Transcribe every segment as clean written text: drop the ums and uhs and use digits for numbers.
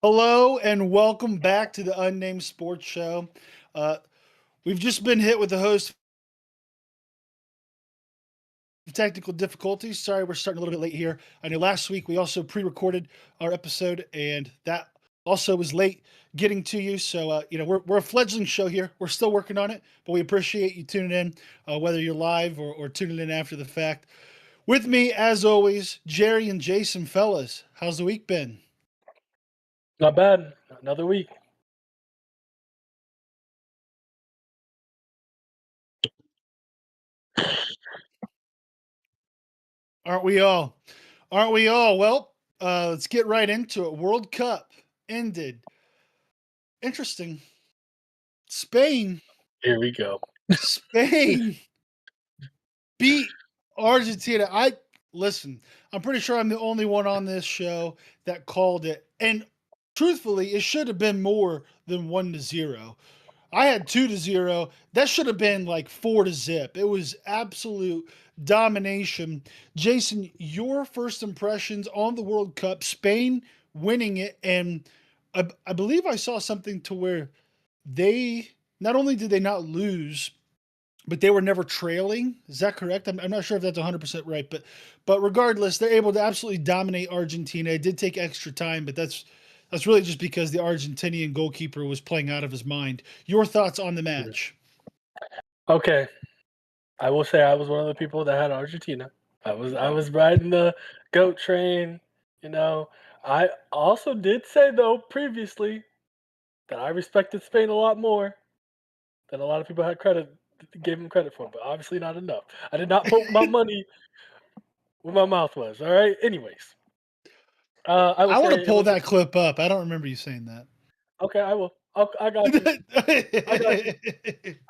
Hello and welcome back to the Unnamed Sports Show. Uh, we've just been hit with the host of technical difficulties. Sorry, we're starting a little bit late here. I know last week we also pre-recorded our episode, and that also was late getting to you. So we're a fledgling show here. We're still working on it, but we appreciate you tuning in, whether you're live or tuning in after the fact. With me, as always, Jerry and Jason. Fellas, how's the week been? Not bad. Another week. Aren't we all? Aren't we all? Well, let's get right into it. World Cup ended. Interesting. Spain. Here we go. Spain beat Argentina. Listen. I'm pretty sure I'm the only one on this show that called it. And truthfully, it should have been more than 1-0. I had 2-0. That should have been like 4-0. It was absolute domination. Jason, your first impressions on the World Cup, Spain winning it, and I believe I saw something to where they not only did they not lose, but they were never trailing. Is that correct? I'm not sure if that's 100% right, but regardless, they're able to absolutely dominate Argentina. It did take extra time, but that's really just because the Argentinian goalkeeper was playing out of his mind. Your thoughts on the match? Okay. I will say I was one of the people that had Argentina. I was riding the goat train, you know. I also did say though previously that I respected Spain a lot more than a lot of people gave them credit for, but obviously not enough. I did not put my money where my mouth was. All right. Anyways, I will I want to say it pull was that clip up. I don't remember you saying that. okay. I will. I got you. I got you.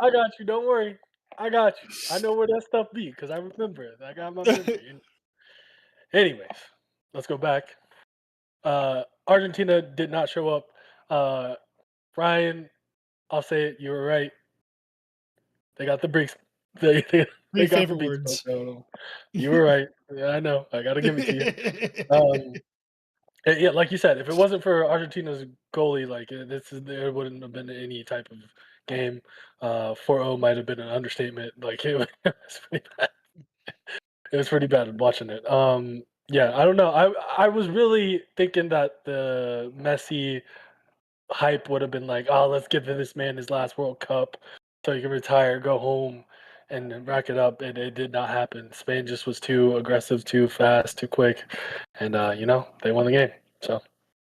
I got you. Don't worry. I got you. I know where that stuff be because I remember it. I got my memory. Anyways, let's go back. Argentina did not show up. Uh, Ryan, I'll say it. You were right. They got the breaks. They Three got the favorite beats. But words. you were right. Yeah, I know. I gotta give it to you. Yeah, like you said, if it wasn't for Argentina's goalie, like there wouldn't have been any type of game. 4-0 might have been an understatement. Like it was pretty bad. It was pretty bad watching it. Yeah, I don't know. I was really thinking that the Messi hype would have been like, oh, let's give this man his last World Cup so he can retire, go home, and then rack it up. And it did not happen. Spain just was too aggressive, too fast, too quick, and they won the game. So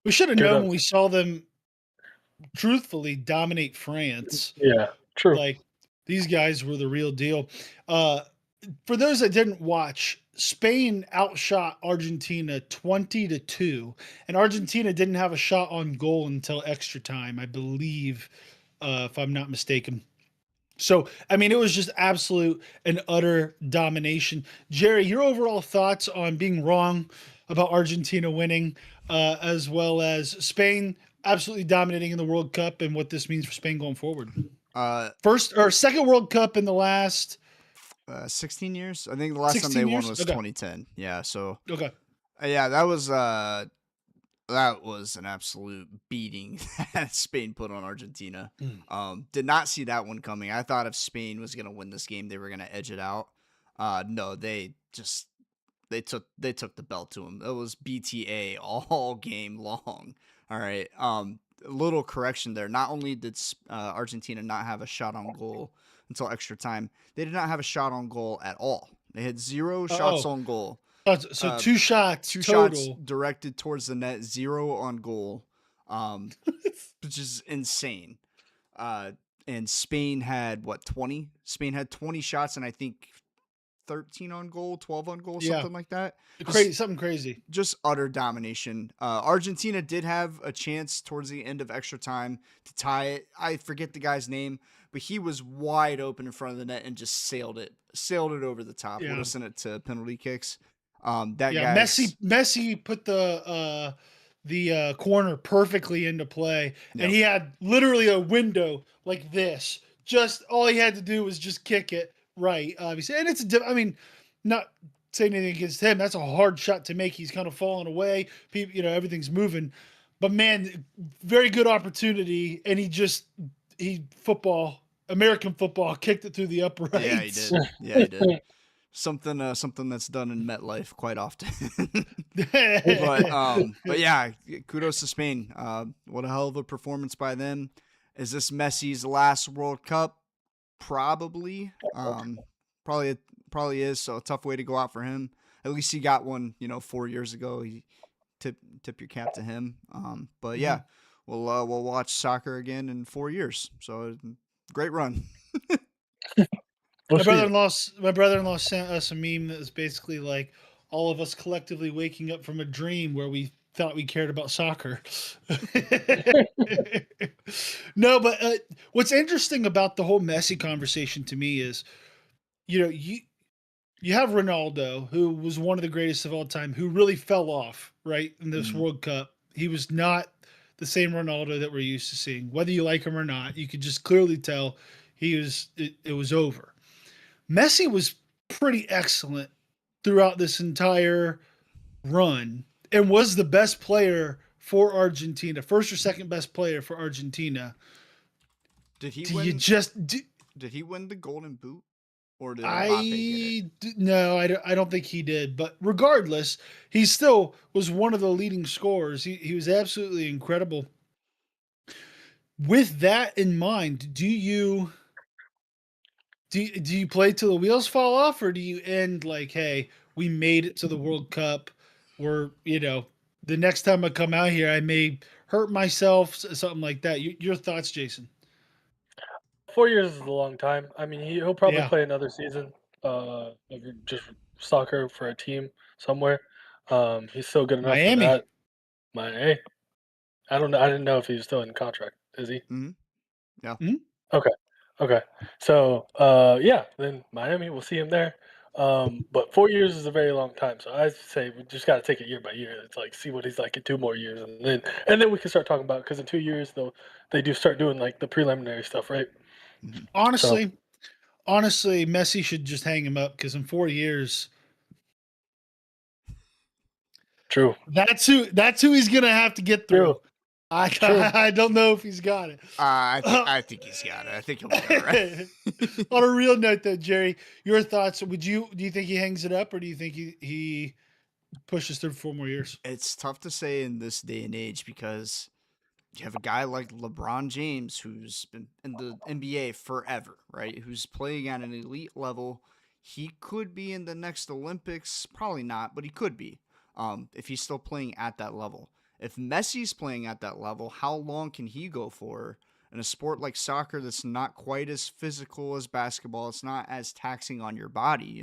We should have give it known up. when we saw them truthfully dominate France. Yeah, true. Like these guys were the real deal. Uh, for those that didn't watch, Spain outshot Argentina 20-2, and Argentina didn't have a shot on goal until extra time, I believe, if I'm not mistaken. So, I mean, it was just absolute and utter domination. Jerry, your overall thoughts on being wrong about Argentina winning, as well as Spain absolutely dominating in the World Cup and what this means for Spain going forward? Uh, First or second World Cup in the last 16 years. I think the last time they 16 won years? was Okay. 2010. Yeah, so Okay. yeah, that was an absolute beating that Spain put on Argentina. Mm. Did not see that one coming. I thought if Spain was gonna win this game, they were gonna edge it out. No, they took the belt to them. It was BTA all game long. All right. A little correction there. Not only did Argentina not have a shot on goal until extra time, they did not have a shot on goal at all. They had zero shots Oh, on goal. so two shots Two shots total. directed towards the net, zero on goal, which is insane. Uh, and Spain had what 20? Spain had 20 shots, and I think 13 on goal, 12 on goal, Yeah. something like that. Crazy, something crazy. Just utter domination. Argentina did have a chance towards the end of extra time to tie it. I forget the guy's name, but he was wide open in front of the net and just sailed it over the top. Would Yeah. have sent it to penalty kicks. Messi put the corner perfectly into play, and he had literally a window like this. Just all he had to do was just kick it right, obviously. And I mean, not saying anything against him. That's a hard shot to make. He's kind of falling away. People, everything's moving. But man, very good opportunity, and American football kicked it through the uprights. Yeah, he did. Yeah, he did. Something that's done in MetLife quite often. But yeah, kudos to Spain. What a hell of a performance by them. Is this Messi's last World Cup? Probably. Probably is. So a tough way to go out for him. At least he got one, 4 years ago. He tip your cap to him. But yeah, we'll watch soccer again in 4 years. So great run. We'll see. My brother-in-law sent us a meme that was basically like all of us collectively waking up from a dream where we thought we cared about soccer. No, but what's interesting about the whole Messi conversation to me is, you have Ronaldo, who was one of the greatest of all time, who really fell off right in this World Cup. He was not the same Ronaldo that we're used to seeing. Whether you like him or not, you could just clearly tell it was over. Messi was pretty excellent throughout this entire run and was the best player for Argentina, first or second best player for Argentina. Did he Do win? you just Did he win the Golden Boot, or did Mbappe get it? No, I don't think he did. But regardless, he still was one of the leading scorers. He was absolutely incredible. With that in mind, do you play till the wheels fall off, or do you end like, hey, we made it to the World Cup? Or the next time I come out here, I may hurt myself, something like that. Your thoughts, Jason? 4 years is a long time. I mean, he'll probably Yeah, play another season, of just soccer for a team somewhere. He's still good enough for Miami. that. Hey, I don't know. I didn't know if he's still in contract. Is he? Mm-hmm. Yeah. Mhm. Okay. Okay. So, yeah, then Miami, we'll see him there. But 4 years is a very long time. So I say we just got to take it year by year. It's like see what he's like in 2 more years, and then we can start talking about because in 2 years they do start doing like the preliminary stuff, right? Mm-hmm. So Honestly, Messi should just hang him up because in 4 years, true, that's who he's gonna have to get through. true, true. I don't know if he's got it. I think he's got it. I think he'll be all right. On a real note, though, Jerry, your thoughts? Do you think he hangs it up, or do you think he pushes through 4 more years? It's tough to say in this day and age because you have a guy like LeBron James who's been in the NBA forever, right? Who's playing at an elite level. He could be in the next Olympics, probably not, but he could be, if he's still playing at that level. If Messi's playing at that level, how long can he go for in a sport like soccer that's not quite as physical as basketball? It's not as taxing on your body,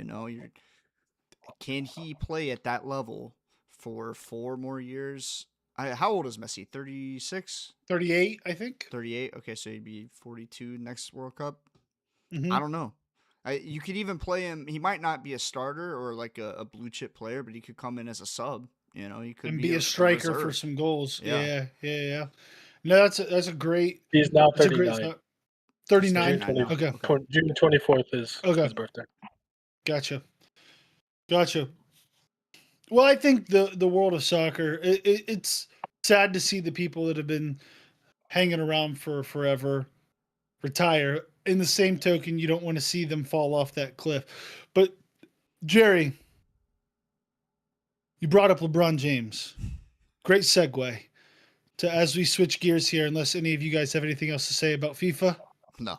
Can he play at that level for 4 more years? How old is Messi? 36? 38, I think. 38? Okay, so he'd be 42 next World Cup. I Mm-hmm. don't know. You could even play him. He might not be a starter or like a blue chip player, but he could come in as a sub. He could And be be a a striker for reserve. some goals. Yeah. Yeah. No, that's a great. He's now That's a great 39. thought. He's 39. 39 now. Okay. Okay. June 24th is Okay. his birthday. Gotcha. Well, I think the world of soccer, it's sad to see the people that have been hanging around for forever retire. In the same token, you don't want to see them fall off that cliff. But Jerry, you brought up LeBron James. Great segue to as we switch gears here. Unless any of you guys have anything else to say about FIFA No.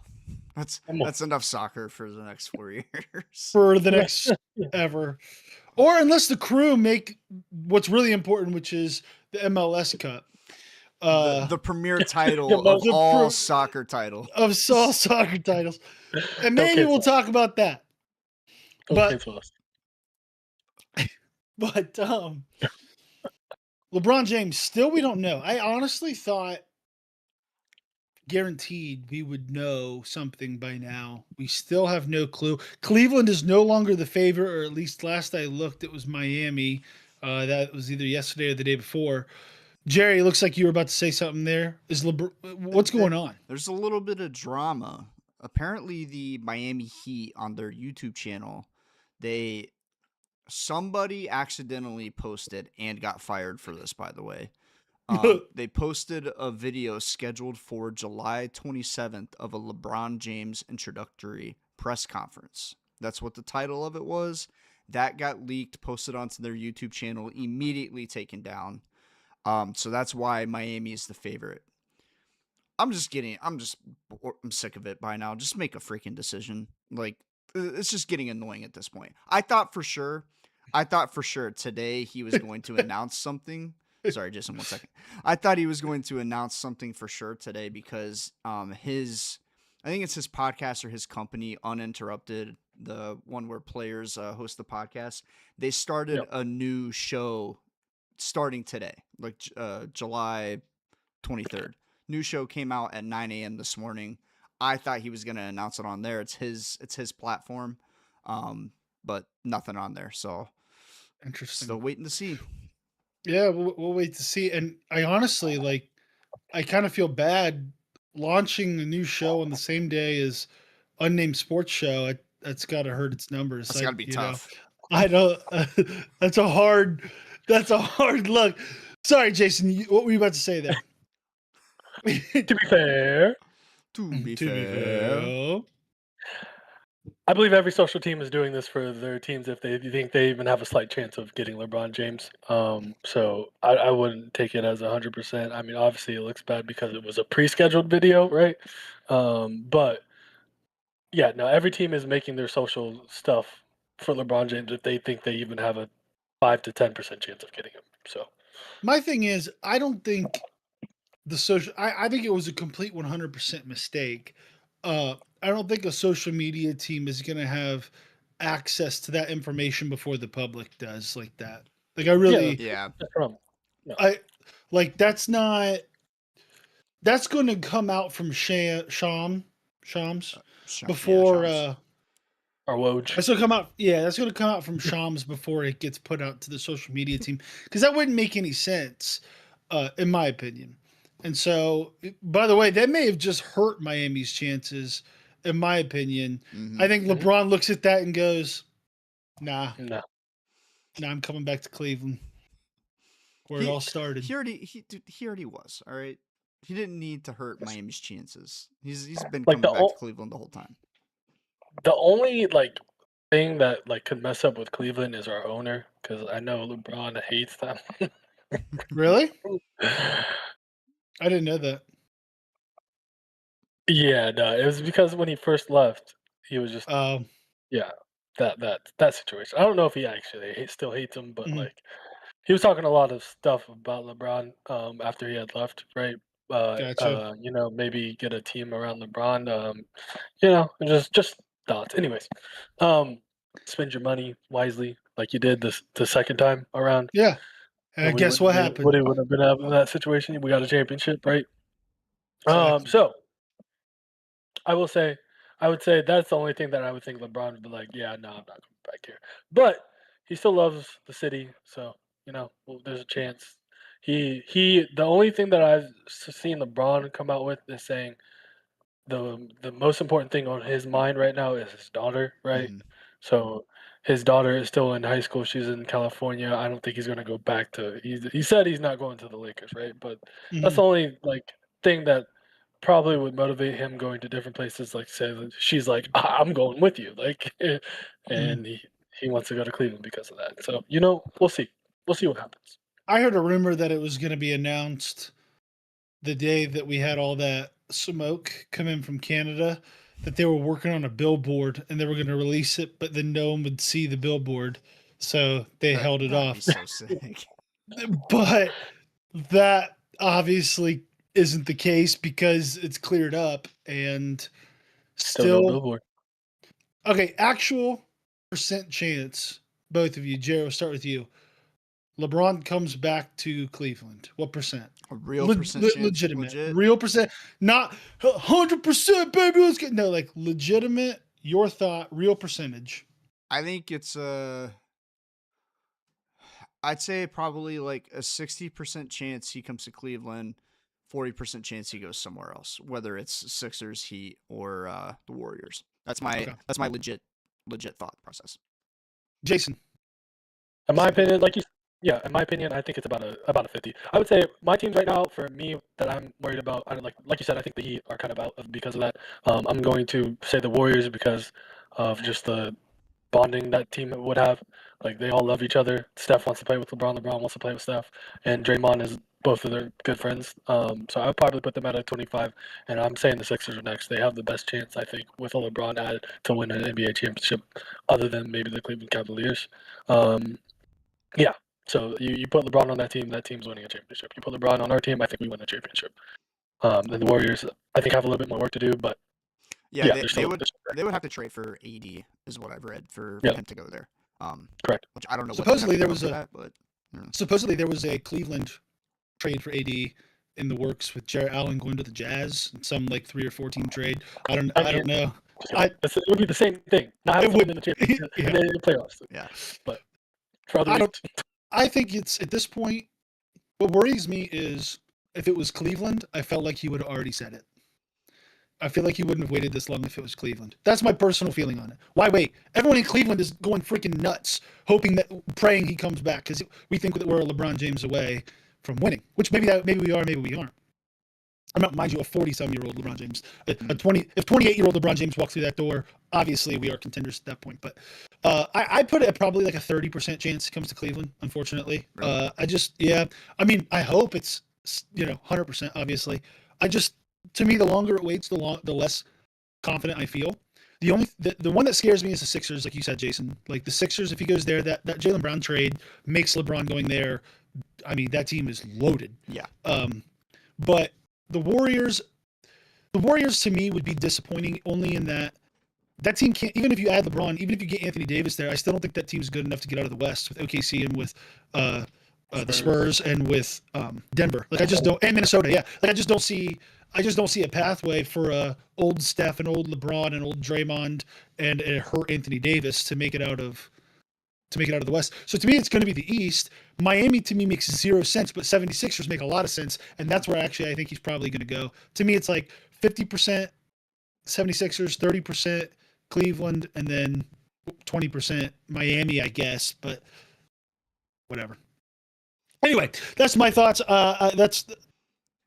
That's Come on. that's enough soccer for the next 4 years. for the next ever, or unless the crew make what's really important, which is the MLS Cup. The premier title The of most- all soccer titles. Of all soccer titles, and Don't maybe we'll cancel us. talk about that. Don't But cancel us. but LeBron James, still we don't know. I honestly thought guaranteed we would know something by now. We still have no clue. Cleveland is no longer the favorite, or at least last I looked, it was Miami. That was either yesterday or the day before. Jerry, it looks like you were about to say something there. What's going on? There's a little bit of drama. Apparently, the Miami Heat on their YouTube channel, somebody accidentally posted and got fired for this, by the way. They posted a video scheduled for July 27th of a LeBron James introductory press conference. That's what the title of it was. That got leaked, posted onto their YouTube channel, immediately taken down. So that's why Miami is the favorite. I'm sick of it by now. Just make a freaking decision. Like, it's just getting annoying at this point. I thought for sure today he was going to announce something. Sorry, Jason, 1 second. I thought he was going to announce something for sure today because I think it's his podcast or his company, Uninterrupted, the one where players host the podcast. They started a new show starting today, like July 23rd. New show came out at 9 a.m. this morning. I thought he was going to announce it on there. It's his platform, but nothing on there. So Interesting. Still waiting to see. Yeah, we'll wait to see. And I honestly, I kind of feel bad launching a new show on the same day as Unnamed Sports Show. That's got to hurt its numbers. That's got to be tough. I know that's a hard look. Sorry, Jason. What were you about to say there? To be fair, I believe every social team is doing this for their teams if they think they even have a slight chance of getting LeBron James. So I wouldn't take it as 100%. I mean, obviously it looks bad because it was a pre-scheduled video, right? But yeah, no, every team is making their social stuff for LeBron James if they think they even have a 5 to 10% chance of getting him. So my thing is, I don't think the social. I think it was a complete 100% mistake. I don't think a social media team is going to have access to that information before the public does like that. Like I really, Yeah. that's the problem. No. I like that's not. That's going to come out from Shams before. Or Woj. That's going to come out. Yeah, that's going to come out from Shams before it gets put out to the social media team because that wouldn't make any sense, in my opinion. And so, by the way, that may have just hurt Miami's chances, in my opinion. Mm-hmm. I think LeBron looks at that and goes, "Nah, No, I'm coming back to Cleveland, where it all started." He already was. All right. He didn't need to hurt Miami's chances. He's been coming back to Cleveland the whole time. The only thing that could mess up with Cleveland is our owner, because I know LeBron hates them. Really? I didn't know that. Yeah, no, it was because when he first left, he was just yeah, that situation. I don't know if he actually still hates him, but he was talking a lot of stuff about LeBron after he had left, right? Gotcha. Maybe get a team around LeBron. Just thoughts. Anyways, spend your money wisely, like you did the second time around. Yeah. And guess what happened? We would have been in that situation. We got a championship, right? Exactly. So I would say that's the only thing that I would think LeBron would be like, yeah, no, I'm not coming back here. But he still loves the city, so there's a chance. The only thing that I've seen LeBron come out with is saying the most important thing on his mind right now is his daughter, right? Mm-hmm. So his daughter is still in high school. She's in California. I don't think he's going to go back to. He said he's not going to the Lakers, right? But that's the only thing that probably would motivate him going to different places. Like say that she's like, I'm going with you, and he wants to go to Cleveland because of that. So we'll see. We'll see what happens. I heard a rumor that it was going to be announced the day that we had all that smoke come in from Canada, that they were working on a billboard and they were going to release it, but then no one would see the billboard, so they held it off. So sick. But that obviously isn't the case because it's cleared up and still no billboard. Okay, actual percent chance, both of you. Jerry, we'll start with you. LeBron comes back to Cleveland. What percent? A real percent chance? Legitimate. Legit? Real percent. Not 100%, baby. Let's get no, legitimate. Your thought, real percentage. I think it's I'd say probably like a 60% chance he comes to Cleveland, 40% chance he goes somewhere else, whether it's Sixers, Heat, or the Warriors. That's my legit thought process. Jason. In my opinion, like Yeah, in my opinion, I think it's about a 50. I would say my teams right now, for me, that I'm worried about, I don't like you said, I think the Heat are kind of out because of that. I'm going to say the Warriors because of just the bonding that team would have. Like they all love each other. Steph wants to play with LeBron. LeBron wants to play with Steph, and Draymond is both of their good friends. So I would probably put them at a 25. And I'm saying the Sixers are next. They have the best chance, I think, with a LeBron added to win an NBA championship, other than maybe the Cleveland Cavaliers. Um, yeah. So you put LeBron on that team's winning a championship. You put LeBron on our team, I think we win the championship. And the Warriors, I think, have a little bit more work to do, but Yeah, yeah, they, they're they still would they would have to trade for AD is what I've read for yeah, him to go there. correct. Which I don't know what they would have Supposedly to there give up was for a that, but supposedly there was a Cleveland trade for AD in the works with Jarrett Allen going to the Jazz, some like 3 or 4 team trade. I I don't mean, know. I it would be the same thing. Not having it someone would in the championship and yeah. then in the playoffs, yeah. but for other I don't reasons. I think it's at this point what worries me is if it was Cleveland, I felt like he would have already said it. I feel like he wouldn't have waited this long if it was Cleveland. That's my personal feeling on it. Why wait? Everyone in Cleveland is going freaking nuts, hoping that, praying he comes back because we think that we're LeBron James away from winning. Which maybe we are, maybe we aren't. I'm not, mind you, a 40-some-year-old LeBron James. A 28-year-old LeBron James walks through that door, obviously we are contenders at that point. But I put it at probably like a 30% chance it comes to Cleveland. Unfortunately, Really? yeah. I mean, I hope it's 100%. Obviously, to me, the longer it waits, the less confident I feel. The one that scares me is the Sixers, like you said, Jason. Like the Sixers, if he goes there, that Jaylen Brown trade makes LeBron going there. I mean, that team is loaded. Yeah. But the Warriors, to me would be disappointing only in that team can't. Even if you add LeBron, even if you get Anthony Davis there, I still don't think that team's good enough to get out of the West with OKC and with the Spurs and with Denver. Like I just don't, and Minnesota. Yeah, like I just don't see. A pathway for old Steph and old LeBron and old Draymond and hurt Anthony Davis to make it out of the West. So to me, it's going to be the East. Miami to me makes zero sense, but 76ers make a lot of sense, and that's where actually I think he's probably going to go. To me, it's like 50% 76ers, 30% Cleveland, and then 20% Miami, I guess. But whatever. Anyway, that's my thoughts.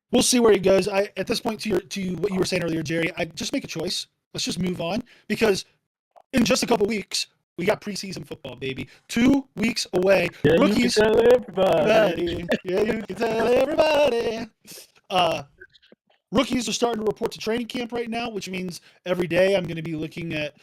We'll see where he goes. At this point, to what you were saying earlier, Jerry, I just make a choice. Let's just move on because in just a couple weeks we got preseason football, baby. 2 weeks away. Yeah, Rookies. you can tell everybody. Yeah, you can tell everybody. Rookies are starting to report to training camp right now, which means every day I'm going to be looking at,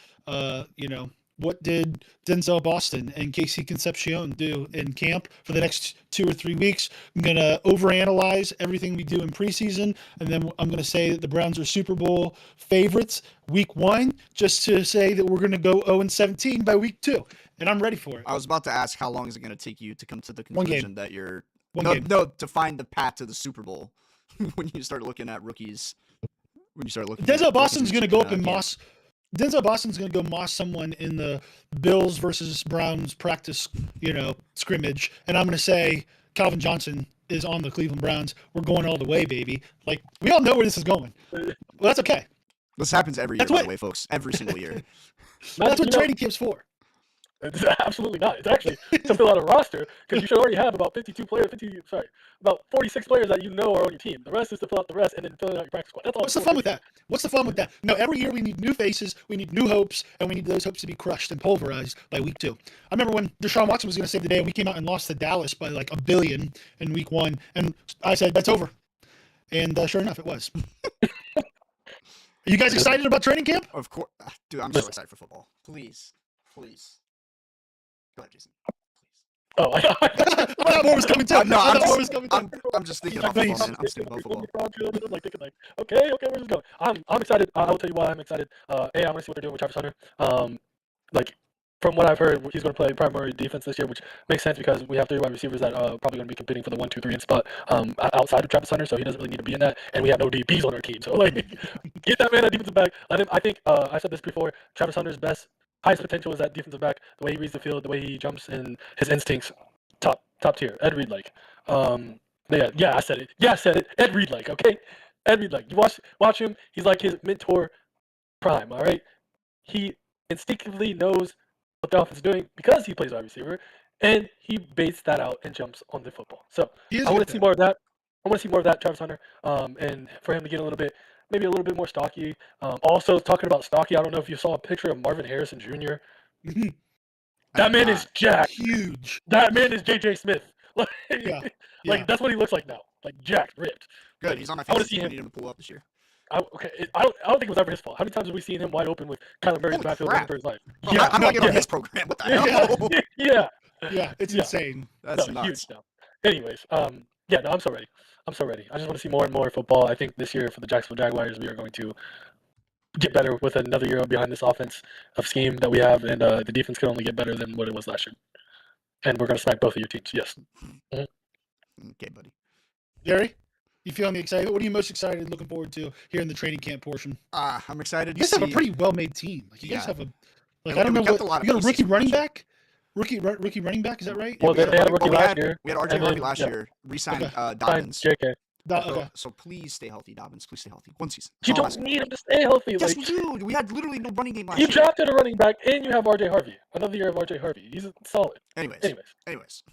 what did Denzel Boston and Casey Concepcion do in camp for the next 2 or 3 weeks. I'm going to overanalyze everything we do in preseason, and then I'm going to say that the Browns are Super Bowl favorites week 1, just to say that we're going to go 0-17 by week 2, and I'm ready for it. I was about to ask how long is it going to take you to come to the conclusion that you're to find the path to the Super Bowl when you start looking at rookies. When you start looking, Denzel Boston's going to go up and moss. Denzel Boston's going to go moss someone in the Bills versus Browns practice, scrimmage, and I'm going to say Calvin Johnson is on the Cleveland Browns. We're going all the way, baby. Like we all know where this is going. Well, that's okay. This happens every year, by the way, folks. Every single year. That's what trading camp's for. It's absolutely not. It's actually to fill out a roster because you should already have about 46 players that you know are on your team. The rest is to fill out the rest and then fill out your practice squad. That's all. What's the fun with that? No, every year we need new faces, we need new hopes, and we need those hopes to be crushed and pulverized by week 2. I remember when Deshaun Watson was going to save the day, and we came out and lost to Dallas by like $1 billion in week 1, and I said that's over, and sure enough, it was. Are you guys excited about training camp? Of course, dude. I'm so excited for football. Please. Go ahead, Jason. Oh, I thought more was coming too. I'm just thinking about football, man. I'm just thinking about football. I'm like thinking, okay, where's this going? I'm excited. I'll tell you why I'm excited. I want to see what they're doing with Travis Hunter. From what I've heard, he's going to play primary defense this year, which makes sense because we have 3 wide receivers that are probably going to be competing for the 1, 2, 3 spot outside of Travis Hunter, so he doesn't really need to be in that, and we have no DBs on our team. So, get that man a defensive back. I think I said this before. Travis Hunter's highest potential is that defensive back. The way he reads the field, the way he jumps, and his instincts, top tier. Ed Reed like. I said it. Yeah, I said it. Ed Reed like. Okay, Ed Reed like. You watch him. He's like his mentor prime. All right. He instinctively knows what the offense is doing because he plays wide receiver, and he baits that out and jumps on the football. So He is I good want at to see that. more of that. I want to see more of that, Travis Hunter, and for him to get maybe a little bit more stocky. Also, talking about stocky, I don't know if you saw a picture of Marvin Harrison Jr. I That did man not. is jacked. Huge. That man is JJ Smith. Like, Yeah. like that's what he looks like now. Like jacked, ripped. Good. Like, He's on my I want fantasy to see team. I him. need him to pull up this year. I don't think it was ever his fault. How many times have we seen him wide open with Kyler Murray in Holy the backfield crap. running for his life? Bro, Yeah, how do I get on yeah, his program? What the Yeah. hell? yeah, Yeah. It's yeah. insane. That's No, nuts. huge now. Anyways, yeah, no, I'm so ready. I'm so ready. I just want to see more and more football. I think this year for the Jacksonville Jaguars, we are going to get better with another year behind this offense of scheme that we have, and the defense can only get better than what it was last year. And we're going to smack both of your teams. Yes. Okay, buddy. Gary, you feeling excited? What are you most excited looking forward to here in the training camp portion? I'm excited You to guys have a see. pretty well-made team. Like you guys Yeah. have a like And I don't we know kept what a lot of you got a pieces rookie from running last year. back. Rookie running back, is that right? Well, Yeah, they had a rookie we last had, year. We had RJ and Harvey then, last yeah, year. Re-signed Okay. signed Dobbins. JK. So please stay healthy, Dobbins. Please stay healthy. One season. You That's all I'm don't asking. need him to stay healthy. Yes, Like, we do. We had literally no running game last you year. drafted a running back, and you have RJ Harvey. Another year of RJ Harvey. He's solid. Anyways, Anyways,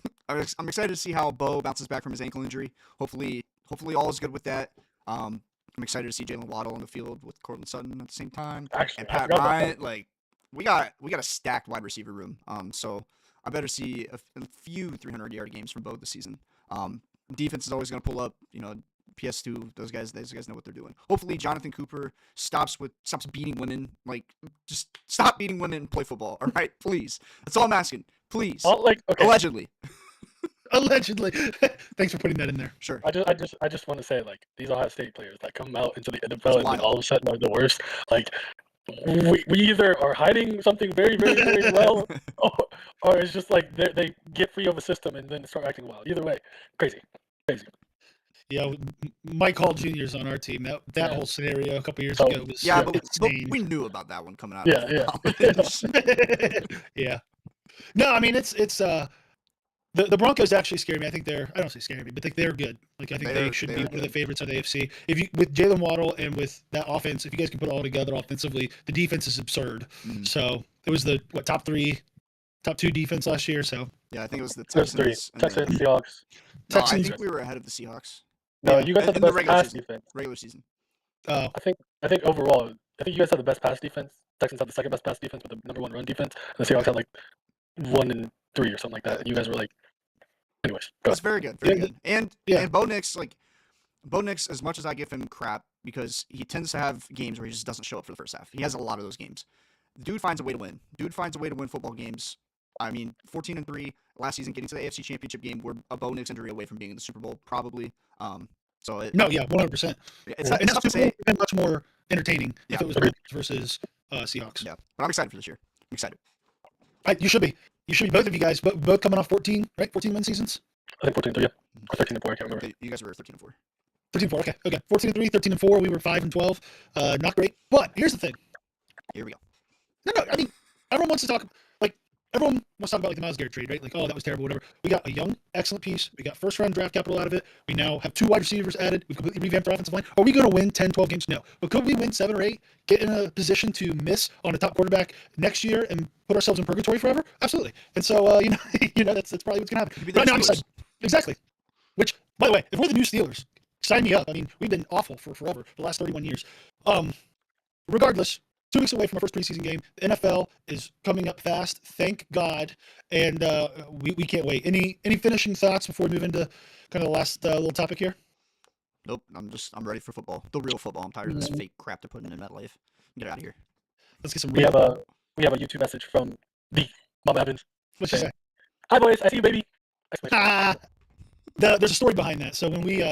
I'm excited to see how Bo bounces back from his ankle injury. Hopefully all is good with that. I'm excited to see Jalen Waddle on the field with Cortland Sutton at the same time. actually, And I Pat forgot about Bryant, that. like we got a stacked wide receiver room. So I better see a few 300-yard games from Bo this season. Defense is always going to pull up. PS2, those guys know what they're doing. Hopefully, Jonathan Cooper stops beating women. Like, just stop beating women and play football. All right, please. That's all I'm asking. Please. Okay. Allegedly. Allegedly. Thanks for putting that in there. Sure. I just want to say, like, these Ohio State players that come out into the That's NFL and wild. then all of a sudden are the worst. Like, we either are hiding something very, very, very well, or it's just like they get free of a system and then start acting wild. Either way, crazy. Yeah, Mike Hall Jr. is on our team. That Yeah. whole scenario a couple years So- ago was Yeah, but insane. we knew about that one coming out. Yeah, of yeah. college. Yeah. No, I mean it's the Broncos actually scare me. I think I don't say scare me, but they're good. Like I think they should be they're one of the good. favorites of the AFC. If you with Jalen Waddle and with that offense, if you guys can put it all together offensively, the defense is absurd. Mhm. So it was the top two defense last year. So Yeah, I think it was the There's three: Texans. Texans, Seahawks. No, I Texans. think we were ahead of the Seahawks. No, Yeah, you guys have the in the best regular pass season. defense. Regular season. Oh, I think overall, I think you guys have the best pass defense. Texans have the second best pass defense, but the number one run defense. And the Seahawks had like 1 and 3 or something like that. And you guys were like, anyways. Go That's ahead. very good. Very Yeah, good. And yeah. Bo Nix, as much as I give him crap because he tends to have games where he just doesn't show up for the first half. He has a lot of those games. Dude finds a way to win. Dude finds a way to win football games. I mean, 14-3 last season, getting to the AFC Championship game. We're a Bo Nix injury away from being in the Super Bowl, probably. no, yeah, 100%. It's And tough to that's say. been much more entertaining Yeah. if it was Agreed. Broncos versus Seahawks. Yeah, but I'm excited for this year. I'm excited. You should be. You should be. Both of you guys, both coming off 14, right? 14 win seasons. I think 14-3, yeah. Or 13-4, I can't remember. You guys were 13-4. 13-4. Okay. 14-3, 13-4. We were 5-12. Not great. But here's the thing. Here we go. No. I mean, everyone wants to talk about like the Myles Garrett trade, right? Like, oh, that was terrible, whatever. We got a young, excellent piece. We got first round draft capital out of it. We now have 2 wide receivers added. We've completely revamped our offensive line. Are we going to win 10, 12 games? No. But could we win 7 or 8, get in a position to miss on a top quarterback next year and put ourselves in purgatory forever? Absolutely. And so, that's probably what's going to happen. Could be the Right now, I'm Steelers. excited. Exactly. Which, by the way, if we're the new Steelers, sign me up. I mean, we've been awful for forever, the last 31 years. Regardless, 2 weeks away from our first preseason game. The NFL is coming up fast, thank God, and we can't wait. Any finishing thoughts before we move into kind of the last little topic here? Nope. I'm ready for football. The real football. I'm tired of this fake crap they're putting in MetLife. Get out of here. Let's get some. We have a YouTube message from the Mom Evans. What'd she say? Hi boys, I see you, baby. Ah, there's a story behind that. So when we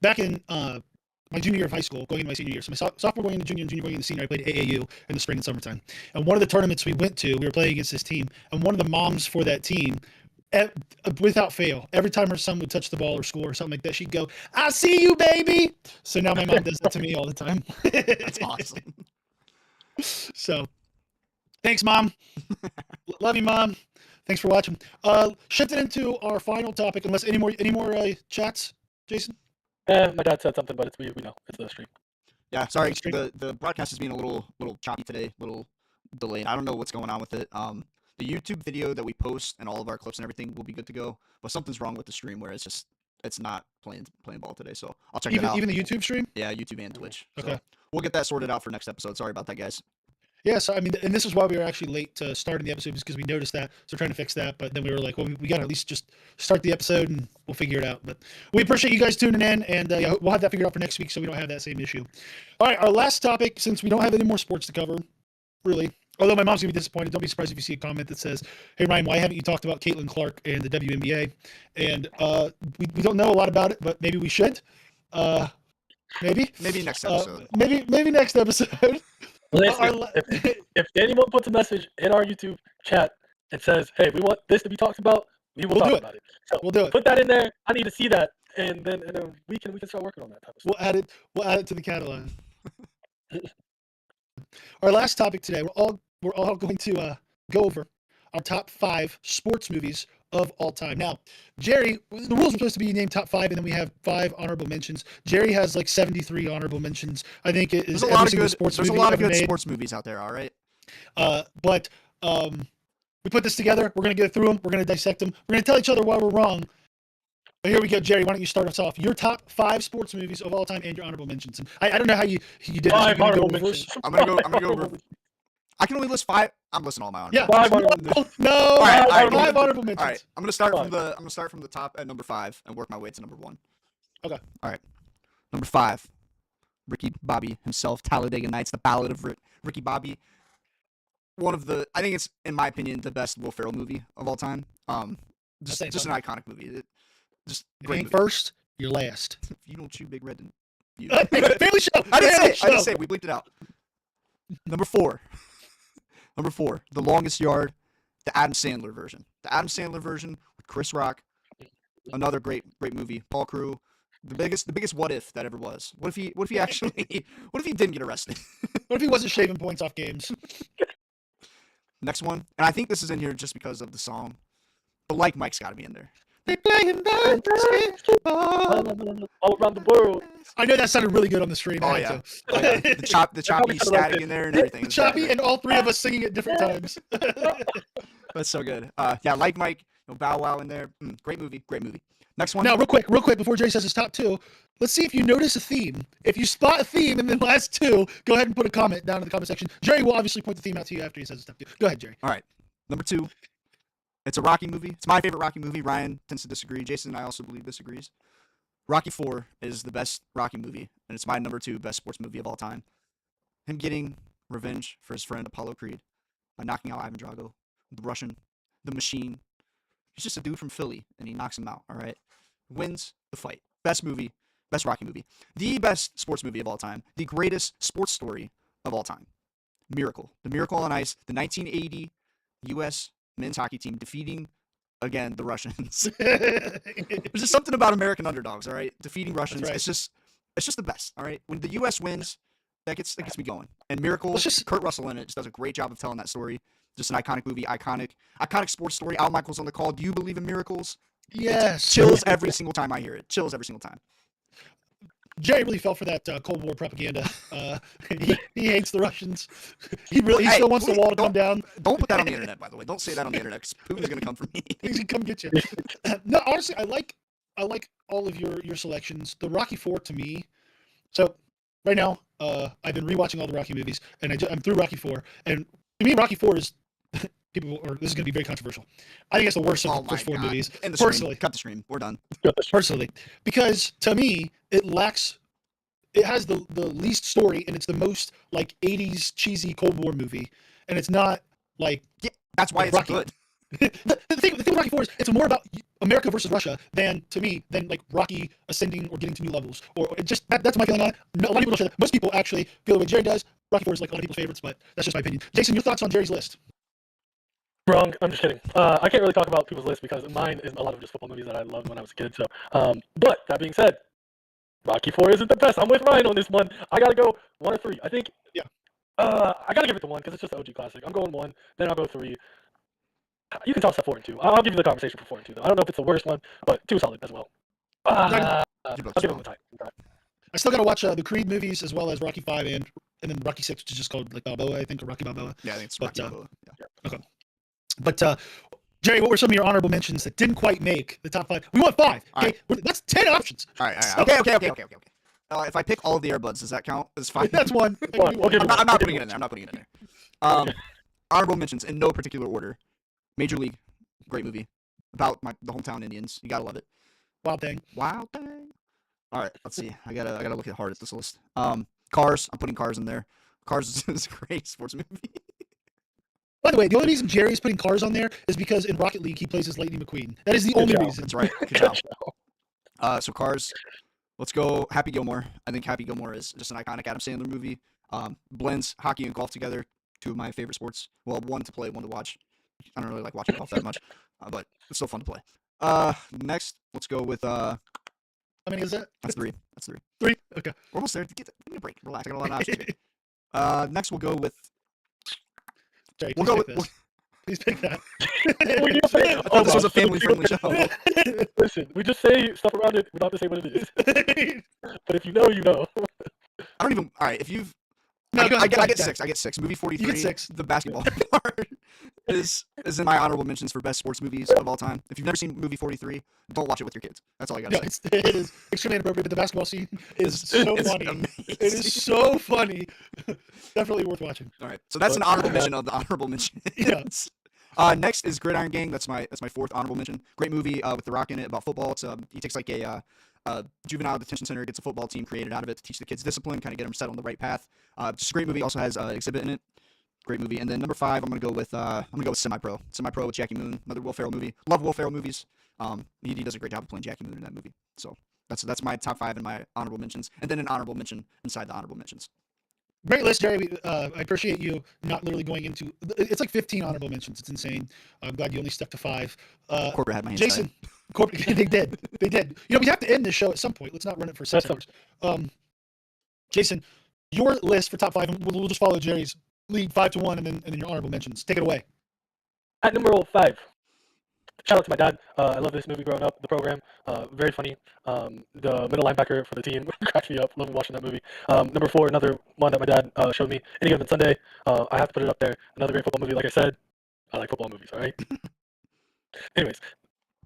back in my junior year of high school, going into my senior year, so my sophomore going into junior and junior going into senior, I played AAU in the spring and summertime. And one of the tournaments we went to, we were playing against this team, and one of the moms for that team, without fail, every time her son would touch the ball or score or something like that, she'd go, "I see you, baby." So now my mom does that to me all the time. That's awesome. So, thanks, Mom. Love you, Mom. Thanks for watching. Shifting into our final topic, unless any more chats, Jason. My dad said something, but we know it's the stream. Yeah, sorry. The broadcast is being a little choppy today, little delayed. I don't know what's going on with it. the YouTube video that we post and all of our clips and everything will be good to go. But something's wrong with the stream where it's not playing ball today. So I'll check that out. Even the YouTube stream. Yeah, YouTube and Twitch. Okay. So we'll get that sorted out for next episode. Sorry about that, guys. Yeah, so I mean, and this is why we were actually late to starting the episode, because we noticed that. So we're trying to fix that, but then we were like, well, we got to at least just start the episode and we'll figure it out. But we appreciate you guys tuning in, and yeah, we'll have that figured out for next week so we don't have that same issue. All right, our last topic, since we don't have any more sports to cover, really. Although my mom's gonna be disappointed. Don't be surprised if you see a comment that says, "Hey Ryan, why haven't you talked about Caitlin Clark and the WNBA?" And we don't know a lot about it, but maybe we should. Maybe next episode. Maybe next episode. Listen, if anyone puts a message in our YouTube chat and says, "Hey, we want this to be talked about," we will talk about it. So we'll do it. Put that in there. I need to see that, and then we can start working on that type of stuff. We'll add it to the catalog. Our last topic today, we're all going to go over our top 5 sports movies of all time. Now, Jerry, the rules are supposed to be named top 5, and then we have 5 honorable mentions. Jerry has like 73 honorable mentions. I think it is there's a lot of good made. sports movies out there. All right. But we put this together. We're gonna go through them. We're gonna dissect them. We're gonna tell each other why we're wrong. But here we go, Jerry. Why don't you start us off? Your top 5 sports movies of all time and your honorable mentions. And I don't know how you did this. 5 honorable mentions. I'm gonna go over. I can only list 5. I'm listing all my honorable. Yeah, 5 honorable mentions. No, all right, 5 honorable mentions. All right, I'm gonna start from the top at number 5 and work my way to number 1. Okay. All right. Number 5, Ricky Bobby himself, Talladega Nights, The Ballad of Ricky Bobby. I think it's, in my opinion, the best Will Ferrell movie of all time. Just an iconic movie. Just great movie. First, you're last. If you don't chew Big Red, then you. Family show. I didn't say it. We bleeped it out. Number 4, The Longest Yard, the Adam Sandler version. The Adam Sandler version with Chris Rock. Another great movie. Paul Crew. The biggest what if that ever was. What if he didn't get arrested? What if he wasn't shaving points off games? Next one, and I think this is in here just because of the song, but Like Mike's got to be in there. They playing basketball all around the world. I know that sounded really good on the stream. Oh yeah, the choppy static in there and everything. The choppy and all 3 of us singing at different times. That's so good. Yeah, Like Mike, Bow Wow in there. Great movie. Next one. Now, real quick, before Jay says his top 2, let's see if you notice a theme. If you spot a theme in the last 2, go ahead and put a comment down in the comment section. Jerry will obviously point the theme out to you after he says his top 2. Go ahead, Jerry. All right. Number 2, it's a Rocky movie. It's my favorite Rocky movie. Ryan tends to disagree. Jason, I also believe, disagrees. Rocky 4 is the best Rocky movie, and it's my number 2 best sports movie of all time. Him getting revenge for his friend Apollo Creed by knocking out Ivan Drago, the Russian, the Machine. He's just a dude from Philly, and he knocks him out, all right? Wins the fight. Best movie, best Rocky movie. The best sports movie of all time. The greatest sports story of all time. Miracle. The Miracle on Ice. The 1980 U.S. men's hockey team defeating, again, the Russians. There's just something about American underdogs, all right? Defeating Russians. Right. It's just the best, all right? When the U.S. wins, that gets me going. And Miracle, Kurt Russell in it, just does a great job of telling that story. Just an iconic movie, iconic sports story. Al Michaels on the call. Do you believe in miracles? Yes. It chills every single time I hear it. Chills every single time. Jerry really fell for that Cold War propaganda. He hates the Russians. He still wants the wall to come down. Don't put that on the internet, by the way. Don't say that on the internet, because Putin's going to come for me. He's going to come get you. No, honestly, I like all of your selections. The Rocky 4 to me. So right now, I've been rewatching all the Rocky movies, and I'm through Rocky 4. And to me, Rocky 4 is this is going to be very controversial. I think it's the worst of the first 4 movies. Personally, cut the stream. We're done. Personally, because to me, it has the least story, and it's the most like 80s cheesy Cold War movie, and it's not like that's why it's Rocky. Good. The thing with Rocky 4 is it's more about America versus Russia than like Rocky ascending or getting to new levels. Or it just that's my feeling on it. A lot of people don't share that. Most people actually feel the way Jerry does. Rocky 4 is like a lot of people's favorites, but that's just my opinion. Jason, your thoughts on Jerry's list? Wrong. I'm just kidding. I can't really talk about people's lists because mine is a lot of just football movies that I loved when I was a kid. So, but that being said, Rocky 4 isn't the best. I'm with Ryan on this one. I gotta go 1 or 3. I think. Yeah. I gotta give it to 1 because it's just an OG classic. I'm going 1, then I'll go 3. You can toss up 4 and 2. I'll give you the conversation for 4 and 2 though. I don't know if it's the worst one, but 2 is solid as well. I'll give them a tie. I still gotta watch the Creed movies as well as Rocky 5 and then Rocky 6, which is just called like Balboa, I think, or Rocky Balboa. Yeah, I think it's Rocky Balboa. Yeah. Okay. But Jerry, what were some of your honorable mentions that didn't quite make the top 5? We want 5. All Okay, that's 10 options. All right. So- Okay. If I pick all of the earbuds, does that count? It's fine. That's one. Well, we'll give I'm not putting it in there. I'm not putting it in there. Honorable mentions in no particular order. Major League, great movie about the hometown Indians. You gotta love it. Wild thing. Wild thing. All right, let's see. I gotta look hard at this list. Cars. I'm putting Cars in there. Cars is a great sports movie. By the way, the only reason Jerry's putting Cars on there is because in Rocket League he plays as Lightning McQueen. That is the only job. reason. That's right. Good job. So Cars. Let's go Happy Gilmore. I think Happy Gilmore is just an iconic Adam Sandler movie. Blends hockey and golf together. Two of my favorite sports. Well, one to play, one to watch. I don't really like watching golf that much, but it's still fun to play. Next, let's go with How many is that? That's three. 3? Okay. We're almost there. Give me a break. Relax. I got a lot of options here. Next, we'll go with. Jerry, We'll please go pick with. this. Please pick that. I thought this was a family-friendly show. Listen, we just say stuff around it. We don't have to say what it is. But if you know, you know. I don't even. All right, if you've. No, go I ahead, get go 6. I get 6. Movie 43. You get 6. The basketball part is in my honorable mentions for best sports movies of all time. If you've never seen movie 43, don't watch it with your kids. That's all I got to say. It is extremely inappropriate, but the basketball scene is so It's funny. amazing. It is so funny. Definitely worth watching. All right, so that's an honorable mention of the honorable mentions. Yeah. Next is Gridiron Gang. That's my 4th honorable mention. Great movie with The Rock in it about football. It's he takes like a juvenile detention center, gets a football team created out of it to teach the kids discipline, kind of get them set on the right path. Just a great movie. Also has Exhibit in it. Great movie. And then number 5, I'm gonna go with Semi-Pro. Semi-Pro with Jackie Moon. Another Will Ferrell movie. Love Will Ferrell movies. He does a great job of playing Jackie Moon in that movie. So that's my top 5 and my honorable mentions. And then an honorable mention inside the honorable mentions. Great list, Jerry. I appreciate you not literally going into. It's like 15 honorable mentions. It's insane. I'm glad you only stuck to 5. Corporate had my hands Jason, corporate, they did. You know, we have to end this show at some point. Let's not run it for 6 hours. Jason, your list for top 5, and we'll just follow Jerry's lead 5-1, and then your honorable mentions. Take it away. At number 5, shout out to my dad. I love this movie growing up. The program, very funny. The middle linebacker for the team cracked me up. Love watching that movie. Number 4, another one that my dad showed me. Any Given Sunday. I have to put it up there. Another great football movie. Like I said, I like football movies. All right. Anyways,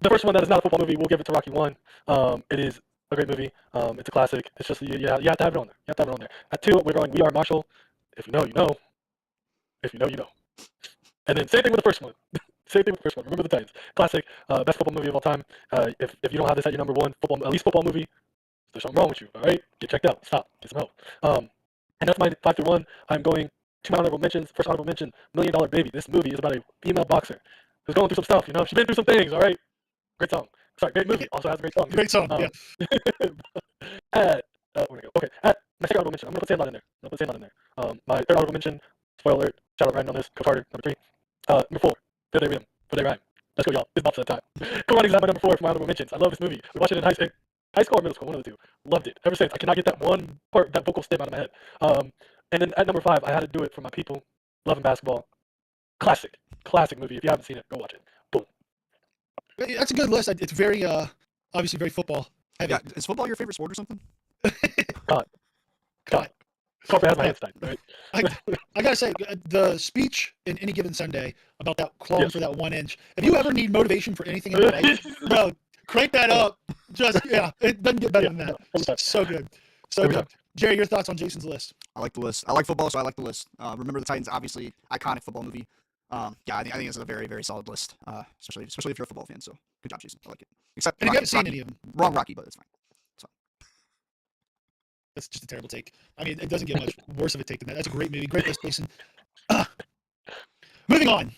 the first one that is not a football movie, we'll give it to Rocky 1. It is a great movie. It's a classic. It's just you have to have it on there. At 2, we're going We Are Marshall. If you know, you know. If you know, you know. And then same thing with the first one. Remember the Titans. Classic. Best football movie of all time. If you don't have this at your number 1 football, at least football movie, there's something wrong with you. All right, get checked out. Stop. Get some help. And that's my 5-1. I'm going to my honorable mentions. First honorable mention: $1 Million Baby. This movie is about a female boxer who's going through some stuff. You know, she's been through some things. All right. Great song. Sorry, great movie. Also has a great song. Great song. Yeah. Where'd it go? Okay. At my second honorable mention, I'm gonna put Sandlot in there. My third honorable mention. Spoiler alert. Shout out Ryan on this. Coach Harder. Number 3. Number 4. Feel They Rhyme. Let's go, y'all. It's about that time. Cool Runnings is my number 4 for my honorable mentions. I love this movie. We watched it in high school or middle school, one of the two. Loved it. Ever since. I cannot get that one part, that vocal stem out of my head. And then at number 5, I had to do it for my people. Loving basketball. Classic movie. If you haven't seen it, go watch it. Boom. That's a good list. It's very, obviously very football heavy. Yeah, is football your favorite sport or something? God. Corporate has my hands tied, right? I gotta say, the speech in Any Given Sunday about that clawing for that 1 inch. If you ever need motivation for anything in your life, bro, crank that up. It doesn't get better than that. So good. Jerry, your thoughts on Jason's list? I like the list. I like football, so I like the list. Remember the Titans, obviously iconic football movie. I think it's a very, very solid list. Especially if you're a football fan. So good job, Jason. I like it. Except And if you haven't seen Rocky. any of them, Wrong Rocky, but it's fine. that's just a terrible take. I mean, it doesn't get much worse of a take than that. That's a great movie. Great list, Jason. Moving on.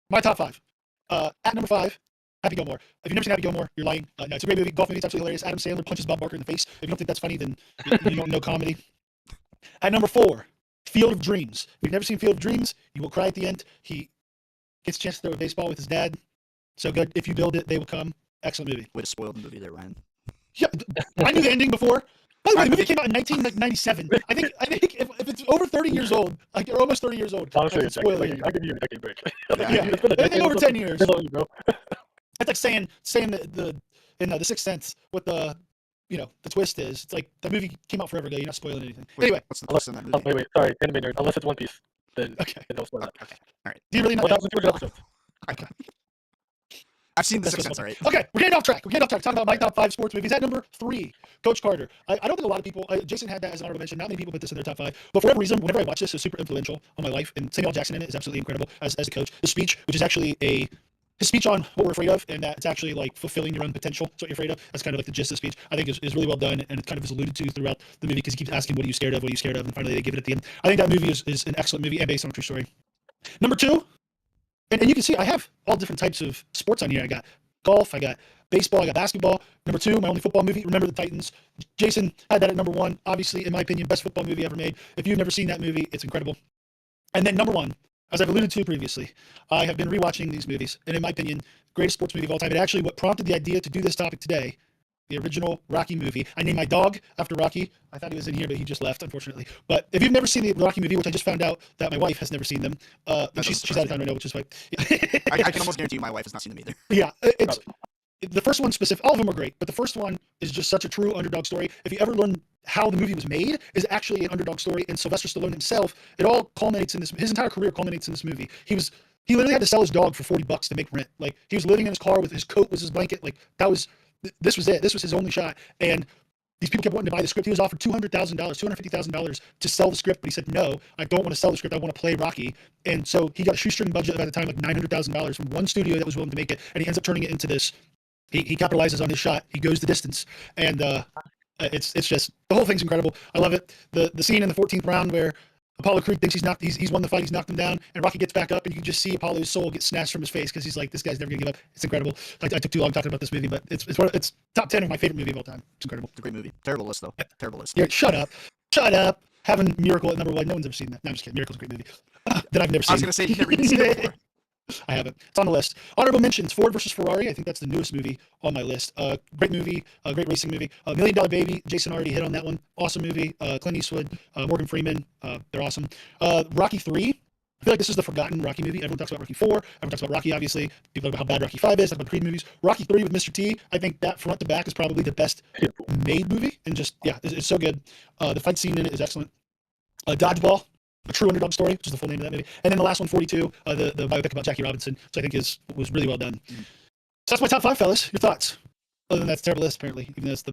My top 5. At number 5, Happy Gilmore. If you've never seen Happy Gilmore, you're lying. No, it's a great movie. Golf movie. It's absolutely hilarious. Adam Sandler punches Bob Barker in the face. If you don't think that's funny, then you don't know comedy. At number 4, Field of Dreams. If you've never seen Field of Dreams, you will cry at the end. He gets a chance to throw a baseball with his dad. So good. If you build it, they will come. Excellent movie. Way to spoil the movie there, Ryan. Yeah, I knew the ending before. By the way, the movie came out in 1997. I think if it's over 30 years old, like or almost 30 years old, Honestly, I spoil it. I give you a decade break. Anything over 10 years. Good on you, bro. That's like saying in the Sixth Sense what the twist is. It's like the movie came out forever ago. You're not spoiling anything. Anyway, what's the twist in that movie? Wait. Sorry, anime nerd. Unless it's One Piece, then okay. don't spoil that. Okay. All right. Do you really know? 1,200 episodes. I've seen The That's Sixth Sense, baseball. all right? Okay, we're getting off track. Talking about my top 5 sports movies. At number 3, Coach Carter. I don't think a lot of people. Jason had that as an honorable mention. Not many people put this in their top 5. But for whatever reason, whenever I watch this, it's super influential on my life. And Samuel Jackson in it is absolutely incredible as a coach. His speech, which is actually his speech on what we're afraid of, and that it's actually like fulfilling your own potential. That's what you're afraid of. That's kind of like the gist of the speech. I think is really well done, and it kind of is alluded to throughout the movie because he keeps asking, "What are you scared of? What are you scared of?" And finally, they give it at the end. I think that movie is an excellent movie and based on a true story. Number 2, and you can see I have all different types of sports on here. I got golf, I got baseball, I got basketball. Number 2, my only football movie, Remember the Titans. Jason had that at number 1. Obviously, in my opinion, best football movie ever made. If you've never seen that movie, it's incredible. And then number 1, as I've alluded to previously, I have been rewatching these movies, and in my opinion, greatest sports movie of all time. It actually what prompted the idea to do this topic today. The original Rocky movie. I named my dog after Rocky. I thought he was in here, but he just left, unfortunately. But if you've never seen the Rocky movie, which I just found out that my wife has never seen them, she's out of town right now, which is like I can almost guarantee you my wife has not seen them either. Yeah, it's the first one specific. All of them are great, but the first one is just such a true underdog story. If you ever learn how the movie was made, is actually an underdog story. And Sylvester Stallone himself, it all culminates in this. His entire career culminates in this movie. He literally had to sell his dog for $40 to make rent. Like he was living in his car with his coat was his blanket. Like this was it. This was his only shot. And these people kept wanting to buy the script. He was offered $200,000, $250,000 to sell the script, but he said, no, I don't want to sell the script. I want to play Rocky. And so he got a shoestring budget at the time, like $900,000 from one studio that was willing to make it. And he ends up turning it into this. He capitalizes on his shot. He goes the distance. And it's just, the whole thing's incredible. I love it. The scene in the 14th round where Apollo Creed thinks he's won the fight, he's knocked him down, and Rocky gets back up, and you can just see Apollo's soul get snatched from his face because he's like, this guy's never gonna give up. It's incredible. I took too long talking about this movie, but it's top 10 of my favorite movie of all time. It's incredible. It's a great movie. Terrible list though. Terrible list. Yeah, shut up. Having Miracle at number 1. No one's ever seen that. No, I'm just kidding. Miracle's a great movie that I've never seen. I was gonna say you've never even seen it before. I haven't. It's on the list. Honorable mentions: Ford versus Ferrari. I think that's the newest movie on my list. Great movie, great racing movie. $1 Million Baby. Jason already hit on that one. Awesome movie. Clint Eastwood, Morgan Freeman. They're awesome. Rocky 3. I feel like this is the forgotten Rocky movie. Everyone talks about Rocky 4. Everyone talks about Rocky, obviously. People talk about how bad Rocky 5 is. Talk about the Creed movies. Rocky 3 with Mr. T. I think that front to back is probably the best made movie. And just, yeah, it's so good. The fight scene in it is excellent. Dodgeball. A True Underdog Story, which is the full name of that movie. And then the last one, 42, the biopic about Jackie Robinson, which I think was really well done. So that's my top 5, fellas. Your thoughts? Other than that's a terrible list, apparently, even though it's the